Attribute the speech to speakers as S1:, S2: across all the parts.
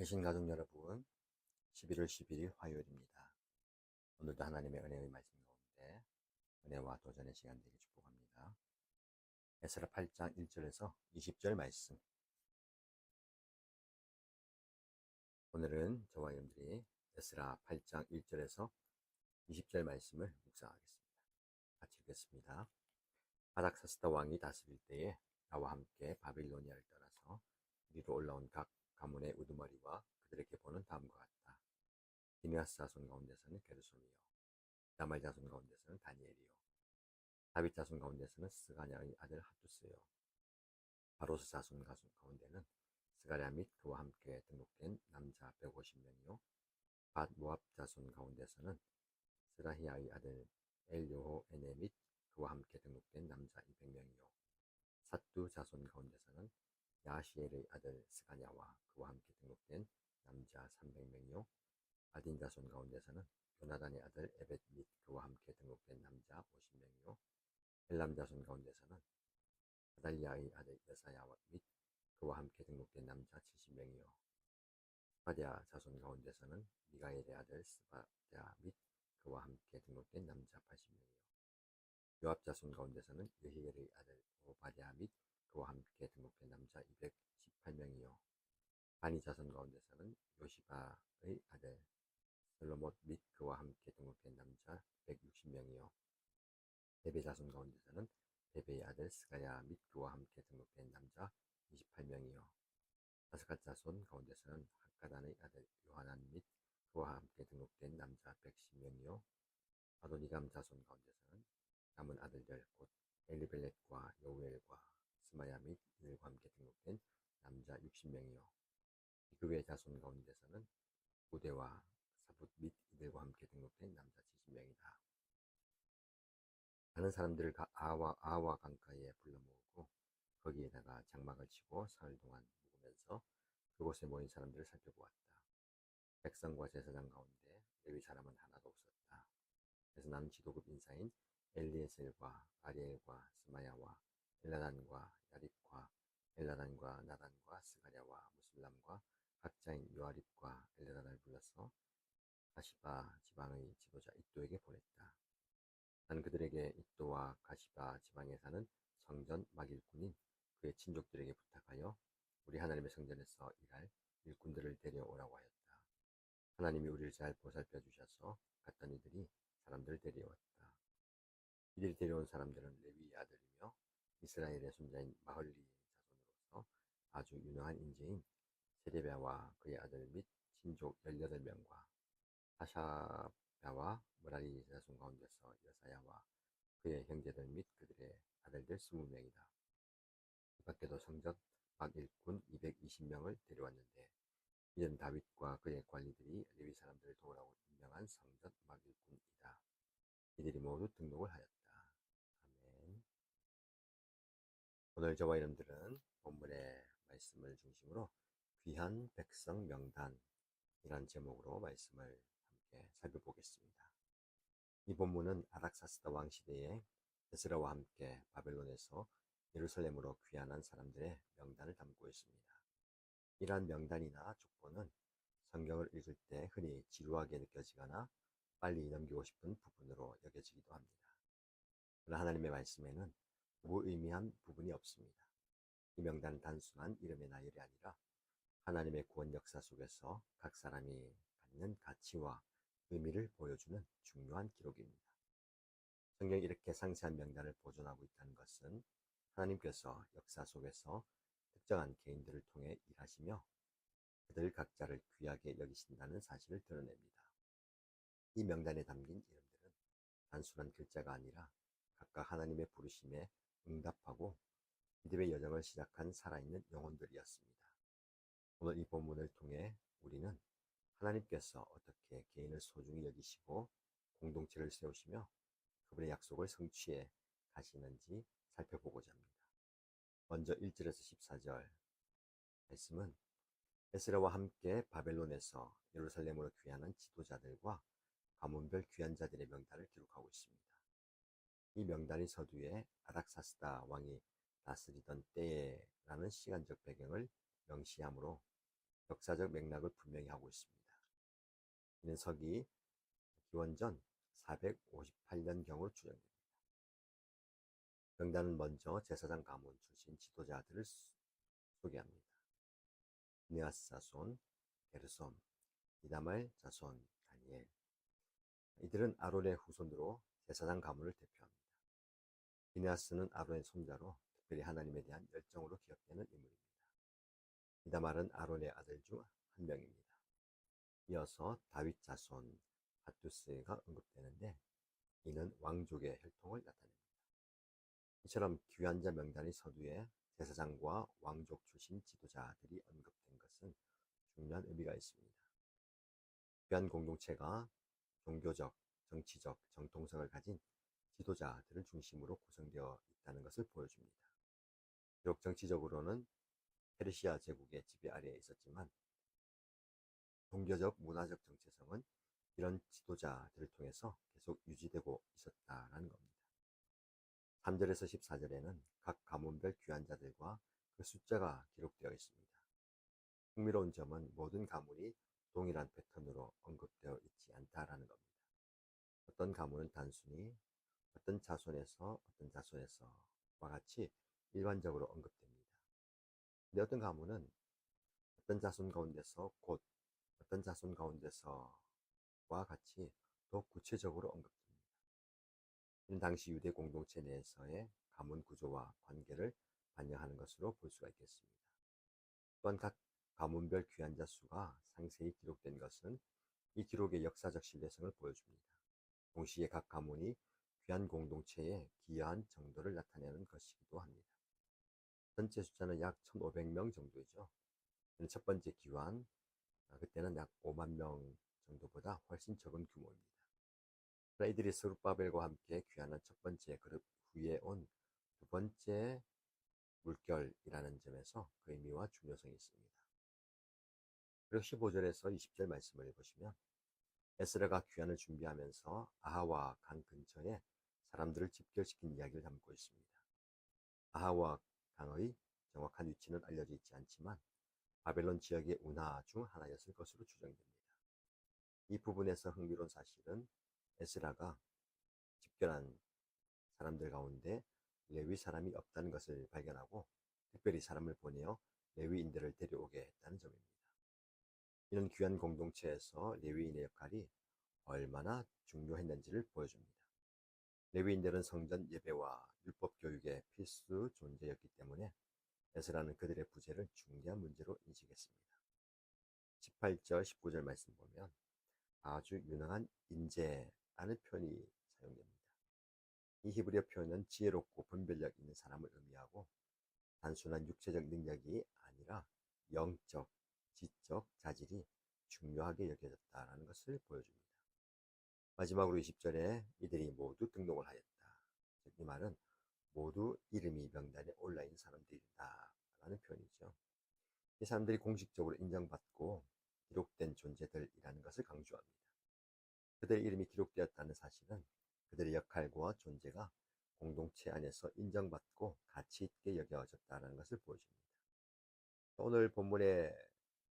S1: 계신 가족 여러분, 11월 11일 화요일입니다. 오늘도 하나님의 은혜의 말씀 가운데 은혜와 도전의 시간 되길 축복합니다. 에스라 8장 1절에서 20절 말씀. 오늘은 저와 여러분들이 에스라 8장 1절에서 20절 말씀을 묵상하겠습니다. 같이 읽겠습니다. 아닥사스다 왕이 다스릴 때에 나와 함께 바빌로니아를 떠나서 이리로 올라온 각 가문의 우두머리와 그들의 계보는 다음과 같다. 비느하스 자손 가운데서는 게르솜이요, 다말 자손 가운데서는 다니엘이요, 다윗 자손 가운데서는 스가냐의 아들 핫투스요, 바로스 자손 가운데는 스가랴 및 그와 함께 등록된 남자 150명이요, 밧 모압 자손 가운데서는 스라히야의 아들 엘요호에네 및 그와 함께 등록된 남자 200명이요, 삿두 자손 가운데서는 야시엘의 아들 스가냐와 그와 함께 등록된 남자 300명이요, 아딘 자손 가운데서는 요나단의 아들 에벳 및 그와 함께 등록된 남자 50명이요, 엘람 자손 가운데서는 하달리아의 아들 여사야 및 그와 함께 등록된 남자 70명이요, 스바랴 자손 가운데서는 미가엘의 아들 스바랴 및 그와 함께 등록된 남자 80명이요, 요압 자손 가운데서는 여히엘의 아들 오바댜 및 그와 함께 등록된 남자 218명이요, 바니 자손 가운데서는 요시바의 아들 셀로못 및 그와 함께 등록된 남자 160명이요, 베베 자손 가운데서는 베베의 아들 스가랴 및 그와 함께 등록된 남자 28명이요, 아스갓 자손 가운데서는 학가단의 아들 요하난 및 그와 함께 등록된 남자 110명이요, 아도니감 자손 가운데서는 남은 아들들 곧 엘리벨렛과 여우엘과 스마야 및 이들과 함께 등록된 남자 60명이요, 비그의 자손 가운데서는 우대와 사붓 및 이들과 함께 등록된 남자 70명이다. 많은 사람들을 아와 강가에 불러 모으고 거기에다가 장막을 치고 사흘 동안 묵으면서 그곳에 모인 사람들을 살펴보았다. 백성과 제사장 가운데 레위 사람은 하나도 없었다. 그래서 나는 지도급 인사인 엘리에셀과 아리엘과 스마야와 엘라단과 야립과 엘라단과 나단과 스가랴와 무슬람과 각자인 요아립과 엘라단을 불러서 가시바 지방의 지도자 id도에게 보냈다. 난 그들에게 id도와 가시바 지방에 사는 성전 막일꾼인 그의 친족들에게 부탁하여 우리 하나님의 성전에서 일할 일꾼들을 데려오라고 하였다. 하나님이 우리를 잘 보살펴 주셔서 갔던 이들이 사람들을 데려왔다. 이들이 데려온 사람들은 레위의 아들이며 이스라엘의 손자인 마흘리 자손으로서 아주 유능한 인재인 세레비야와 그의 아들 및 친족 18명과 하샤랴와 무라리 자손 가운데서 여사야와 그의 형제들 및 그들의 아들들 20명이다. 이 밖에도 성전 막 일꾼 220명을 데려왔는데 이는 다윗과 그의 관리들이 레위 사람들을 도우라고 임명한 성전 막 일꾼이다. 이들이 모두 등록을 하였다. 아멘. 오늘 저와 여러분들은 본문의 말씀을 중심으로 귀한 백성 명단이란 제목으로 말씀을 함께 살펴보겠습니다. 이 본문은 아닥사스다 왕 시대에 에스라와 함께 바벨론에서 예루살렘으로 귀환한 사람들의 명단을 담고 있습니다. 이러한 명단이나 족보는 성경을 읽을 때 흔히 지루하게 느껴지거나 빨리 넘기고 싶은 부분으로 여겨지기도 합니다. 그러나 하나님의 말씀에는 무의미한 부분이 없습니다. 이 명단은 단순한 이름의 나열이 아니라 하나님의 구원 역사 속에서 각 사람이 갖는 가치와 의미를 보여주는 중요한 기록입니다. 성경이 이렇게 상세한 명단을 보존하고 있다는 것은 하나님께서 역사 속에서 특정한 개인들을 통해 일하시며 그들 각자를 귀하게 여기신다는 사실을 드러냅니다. 이 명단에 담긴 이름들은 단순한 글자가 아니라 각각 하나님의 부르심에 응답하고 믿음의 여정을 시작한 살아있는 영혼들이었습니다. 오늘 이 본문을 통해 우리는 하나님께서 어떻게 개인을 소중히 여기시고 공동체를 세우시며 그분의 약속을 성취해 가시는지 살펴보고자 합니다. 먼저 1절에서 14절 말씀은 에스라와 함께 바벨론에서 예루살렘으로 귀환한 지도자들과 가문별 귀환자들의 명단을 기록하고 있습니다. 이 명단이 서두에 아닥사스다 왕이 다스리던 때라는 시간적 배경을 명시하므로 역사적 맥락을 분명히 하고 있습니다. 이는 서기 기원전 458년경으로 추정됩니다. 명단은 먼저 제사장 가문 출신 지도자들을 소개합니다. 느아스 자손, 게르솜, 이다말 자손, 다니엘. 이들은 아론의 후손으로 제사장 가문을 대표합니다. 비느하스는 아론의 손자로 특별히 하나님에 대한 열정으로 기억되는 인물입니다. 이다말은 아론의 아들 중 한 명입니다. 이어서 다윗 자손 핫두스가 언급되는데 이는 왕족의 혈통을 나타냅니다. 이처럼 귀환자 명단의 서두에 제사장과 왕족 출신 지도자들이 언급된 것은 중요한 의미가 있습니다. 귀환 공동체가 종교적, 정치적 정통성을 가진 지도자들을 중심으로 구성되어 있다는 것을 보여줍니다. 비록 정치적으로는 페르시아 제국의 지배 아래에 있었지만 종교적, 문화적 정체성은 이런 지도자들을 통해서 계속 유지되고 있었다는 겁니다. 3절에서 14절에는 각 가문별 귀환자들과 그 숫자가 기록되어 있습니다. 흥미로운 점은 모든 가문이 동일한 패턴으로 언급되어 있지 않다라는 겁니다. 어떤 가문은 단순히 어떤 자손에서와 같이 일반적으로 언급됩니다. 근데 어떤 가문은 어떤 자손 가운데서 곧 어떤 자손 가운데서와 같이 더 구체적으로 언급됩니다. 이는 당시 유대 공동체 내에서의 가문 구조와 관계를 반영하는 것으로 볼 수가 있겠습니다. 또한 각 가문별 귀환자 수가 상세히 기록된 것은 이 기록의 역사적 신뢰성을 보여줍니다. 동시에 각 가문이 귀환 공동체에 기여한 정도를 나타내는 것이기도 합니다. 전체 숫자는 약 1,500명 정도이죠. 첫 번째 귀환, 그때는 약 5만 명 정도보다 훨씬 적은 규모입니다. 그러나 이들이 스룹바벨과 함께 귀환한 첫 번째 그룹 후에 온 두 번째 물결이라는 점에서 그 의미와 중요성이 있습니다. 그리고 15절에서 20절 말씀을 보시면 에스라가 귀환을 준비하면서 아하와 강 근처에 사람들을 집결시킨 이야기를 담고 있습니다. 아하와 강의 정확한 위치는 알려져 있지 않지만 바벨론 지역의 운하 중 하나였을 것으로 추정됩니다. 이 부분에서 흥미로운 사실은 에스라가 집결한 사람들 가운데 레위 사람이 없다는 것을 발견하고 특별히 사람을 보내어 레위인들을 데려오게 했다는 점입니다. 이는 귀한 공동체에서 레위인의 역할이 얼마나 중요했는지를 보여줍니다. 레위인들은 성전 예배와 율법 교육의 필수 존재였기 때문에 에스라는 그들의 부재를 중대한 문제로 인식했습니다. 18절, 19절 말씀 보면 아주 유능한 인재라는 표현이 사용됩니다. 이 히브리어 표현은 지혜롭고 분별력 있는 사람을 의미하고 단순한 육체적 능력이 아니라 영적, 지적 자질이 중요하게 여겨졌다는 것을 보여줍니다. 마지막으로 20절에 이들이 모두 등록을 하였다. 이 말은 모두 이름이 명단에 올라있는 사람들이다 라는 표현이죠. 이 사람들이 공식적으로 인정받고 기록된 존재들이라는 것을 강조합니다. 그들의 이름이 기록되었다는 사실은 그들의 역할과 존재가 공동체 안에서 인정받고 가치 있게 여겨졌다는 것을 보여줍니다. 오늘 본문의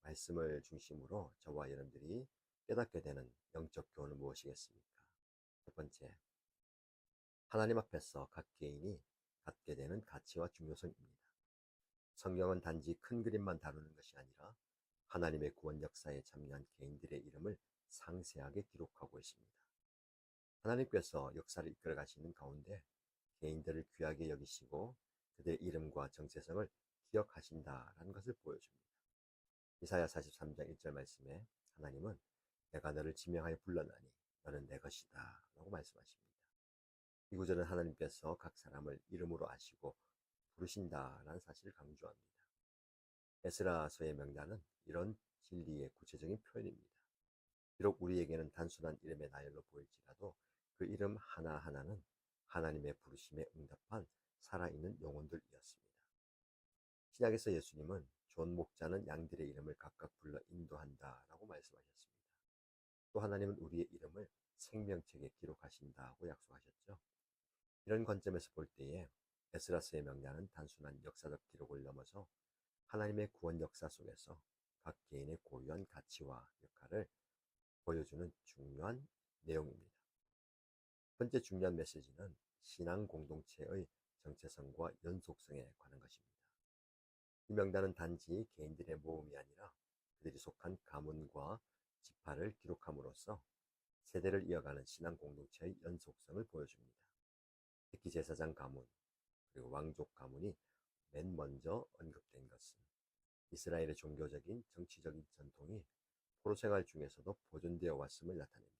S1: 말씀을 중심으로 저와 여러분들이 깨닫게 되는 영적 교훈은 무엇이겠습니까? 첫 번째, 하나님 앞에서 각 개인이 갖게 되는 가치와 중요성입니다. 성경은 단지 큰 그림만 다루는 것이 아니라 하나님의 구원 역사에 참여한 개인들의 이름을 상세하게 기록하고 있습니다. 하나님께서 역사를 이끌어 가시는 가운데 개인들을 귀하게 여기시고 그들의 이름과 정체성을 기억하신다라는 것을 보여줍니다. 이사야 43장 1절 말씀에 하나님은 내가 너를 지명하여 불렀나니 너는 내 것이다 라고 말씀하십니다. 이 구절은 하나님께서 각 사람을 이름으로 아시고 부르신다라는 사실을 강조합니다. 에스라서의 명단은 이런 진리의 구체적인 표현입니다. 비록 우리에게는 단순한 이름의 나열로 보일지라도 그 이름 하나하나는 하나님의 부르심에 응답한 살아있는 영혼들이었습니다. 신약에서 예수님은 존 목자는 양들의 이름을 각각 불러 인도한다라고 말씀하셨습니다. 또 하나님은 우리의 이름을 생명책에 기록하신다고 약속하셨죠. 이런 관점에서 볼 때에 에스라서의 명단은 단순한 역사적 기록을 넘어서 하나님의 구원 역사 속에서 각 개인의 고유한 가치와 역할을 보여주는 중요한 내용입니다. 첫 번째 중요한 메시지는 신앙 공동체의 정체성과 연속성에 관한 것입니다. 이 명단은 단지 개인들의 모험이 아니라 그들이 속한 가문과 지파를 기록함으로써 세대를 이어가는 신앙 공동체의 연속성을 보여줍니다. 특히 제사장 가문, 그리고 왕족 가문이 맨 먼저 언급된 것은 이스라엘의 종교적인 정치적인 전통이 포로 생활 중에서도 보존되어 왔음을 나타냅니다.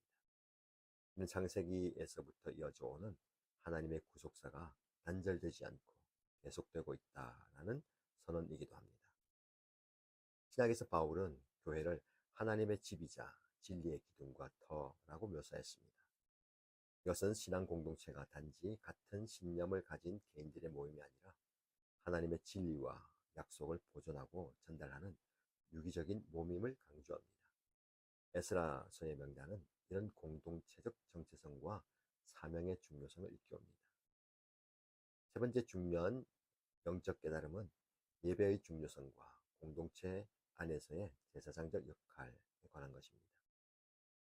S1: 이는 창세기에서부터 이어져 오는 하나님의 구속사가 단절되지 않고 계속되고 있다라는 선언이기도 합니다. 신약에서 바울은 교회를 하나님의 집이자 진리의 기둥과 터라고 묘사했습니다. 이것은 신앙 공동체가 단지 같은 신념을 가진 개인들의 모임이 아니라 하나님의 진리와 약속을 보존하고 전달하는 유기적인 모임을 강조합니다. 에스라서의 명단은 이런 공동체적 정체성과 사명의 중요성을 일깨웁니다. 세 번째 중요한 영적 깨달음은 예배의 중요성과 공동체 안에서의 제사장적 역할에 관한 것입니다.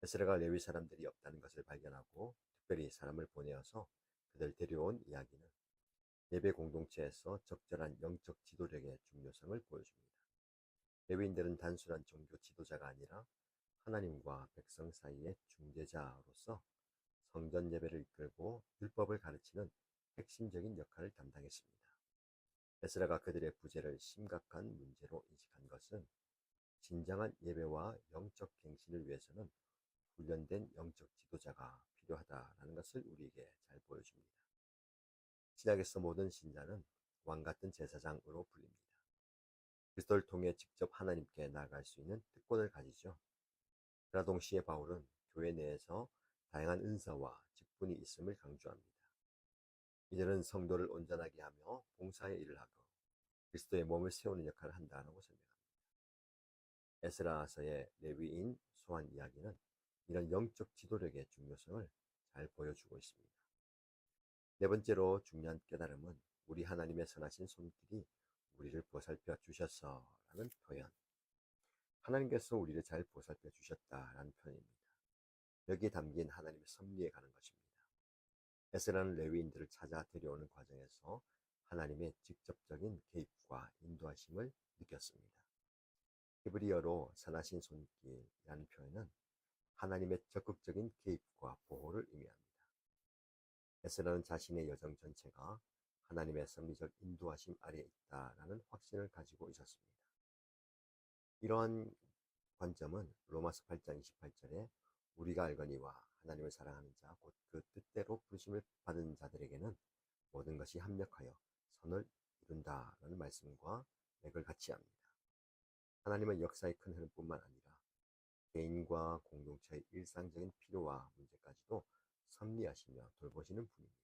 S1: 에스라가 레위 사람들이 없다는 것을 발견하고 특별히 사람을 보내어서 그들 데려온 이야기는 예배 공동체에서 적절한 영적 지도력의 중요성을 보여줍니다. 레위인들은 단순한 종교 지도자가 아니라 하나님과 백성 사이의 중재자로서 성전 예배를 이끌고 율법을 가르치는 핵심적인 역할을 담당했습니다. 에스라가 그들의 부재를 심각한 문제로 인식한 것은 진정한 예배와 영적 갱신을 위해서는 훈련된 영적 지도자가 필요하다라는 것을 우리에게 잘 보여줍니다. 신약에서 모든 신자는 왕 같은 제사장으로 불립니다. 그리스도를 통해 직접 하나님께 나아갈 수 있는 특권을 가지죠. 그러나 동시에 바울은 교회 내에서 다양한 은사와 직분이 있음을 강조합니다. 이들은 성도를 온전하게 하며 봉사의 일을 하고 그리스도의 몸을 세우는 역할을 한다고 설명합니다. 에스라서의 레위인 소환 이야기는 이런 영적 지도력의 중요성을 잘 보여주고 있습니다. 네 번째로 중요한 깨달음은 우리 하나님의 선하신 손길이 우리를 보살펴 주셨어라는 표현. 하나님께서 우리를 잘 보살펴 주셨다라는 표현입니다. 여기에 담긴 하나님의 섭리에 관한 것입니다. 에스라는 레위인들을 찾아 데려오는 과정에서 하나님의 직접적인 개입과 인도하심을 느꼈습니다. 히브리어로 선하신 손길이라는 표현은 하나님의 적극적인 개입과 보호를 의미합니다. 에스라는 자신의 여정 전체가 하나님의 섭리적 인도하심 아래에 있다라는 확신을 가지고 있었습니다. 이러한 관점은 로마서 8장 28절에 우리가 알거니와 하나님을 사랑하는 자 곧 그 뜻대로 부르심을 받은 자들에게는 모든 것이 합력하여 선을 이룬다라는 말씀과 맥을 같이 합니다. 하나님은 역사의 큰 흐름뿐만 아니라 개인과 공동체의 일상적인 필요와 문제까지도 섭리하시며 돌보시는 분입니다.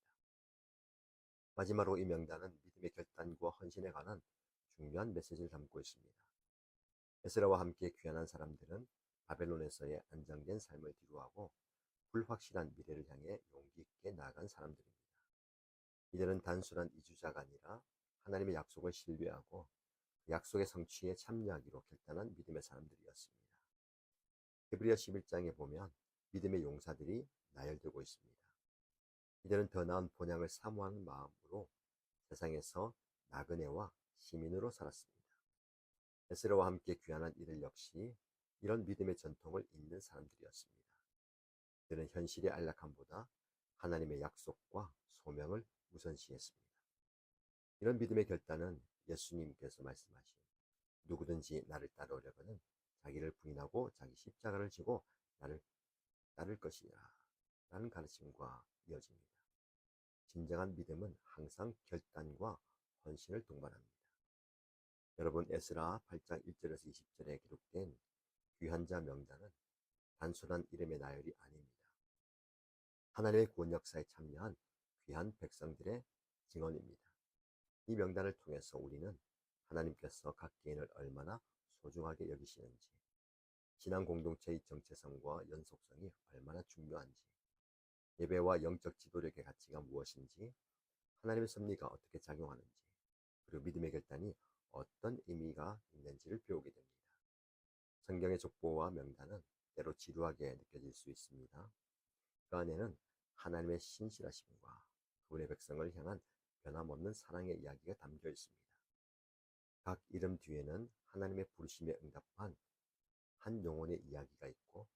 S1: 마지막으로 이 명단은 믿음의 결단과 헌신에 관한 중요한 메시지를 담고 있습니다. 에스라와 함께 귀환한 사람들은 바벨론에서의 안정된 삶을 뒤로하고 불확실한 미래를 향해 용기 있게 나아간 사람들입니다. 이들은 단순한 이주자가 아니라 하나님의 약속을 신뢰하고 약속의 성취에 참여하기로 결단한 믿음의 사람들이었습니다. 히브리서 11장에 보면 믿음의 용사들이 나열되고 있습니다. 이들은 더 나은 본향을 사모하는 마음으로 세상에서 나그네와 시민으로 살았습니다. 에스라와 함께 귀환한 이들 역시 이런 믿음의 전통을 잇는 사람들이었습니다. 그들은 현실의 안락함보다 하나님의 약속과 소명을 우선시했습니다. 이런 믿음의 결단은 예수님께서 말씀하신 누구든지 나를 따르려거든 자기를 부인하고 자기 십자가를 지고 나를 따를 것이라 라는 가르침과 이어집니다. 진정한 믿음은 항상 결단과 헌신을 동반합니다. 여러분, 에스라 8장 1절에서 20절에 기록된 귀환자 명단은 단순한 이름의 나열이 아닙니다. 하나님의 구원 역사에 참여한 귀한 백성들의 증언입니다. 이 명단을 통해서 우리는 하나님께서 각 개인을 얼마나 소중하게 여기시는지, 신앙 공동체의 정체성과 연속성이 얼마나 중요한지, 예배와 영적 지도력의 가치가 무엇인지, 하나님의 섭리가 어떻게 작용하는지, 그리고 믿음의 결단이 어떤 의미가 있는지를 배우게 됩니다. 성경의 족보와 명단은 때로 지루하게 느껴질 수 있습니다. 그 안에는 하나님의 신실하심과 그분의 백성을 향한 변함없는 사랑의 이야기가 담겨 있습니다. 각 이름 뒤에는 하나님의 부르심에 응답한 한 영혼의 이야기가 있고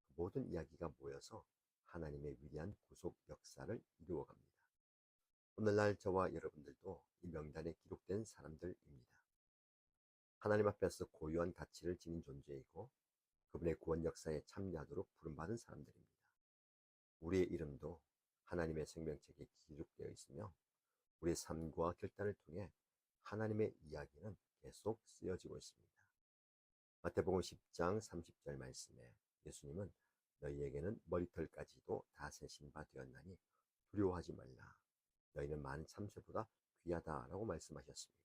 S1: 그 모든 이야기가 모여서 하나님의 위대한 구속 역사를 이루어갑니다. 오늘날 저와 여러분들도 이 명단에 기록된 사람들입니다. 하나님 앞에서 고유한 가치를 지닌 존재이고 그분의 구원 역사에 참여하도록 부름받은 사람들입니다. 우리의 이름도 하나님의 생명책에 기록되어 있으며 우리의 삶과 결단을 통해 하나님의 이야기는 계속 쓰여지고 있습니다. 마태복음 10장 30절 말씀에 예수님은 너희에게는 머리털까지도 다 세신 바 되었나니 두려워하지 말라. 너희는 많은 참새보다 귀하다라고 말씀하셨습니다.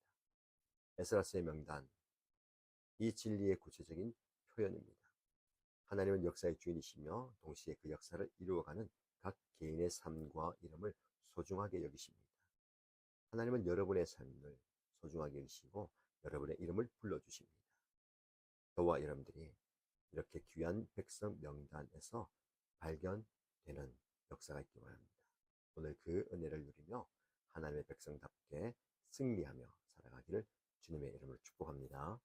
S1: 에스라스의 명단, 이 진리의 구체적인 표현입니다. 하나님은 역사의 주인이시며 동시에 그 역사를 이루어가는 각 개인의 삶과 이름을 소중하게 여기십니다. 하나님은 여러분의 삶을 소중하게 여기시고 여러분의 이름을 불러주십니다. 저와 여러분들이 이렇게 귀한 백성 명단에서 발견되는 역사가 있기 바랍니다. 오늘 그 은혜를 누리며 하나님의 백성답게 승리하며 살아가기를 주님의 이름으로 축복합니다.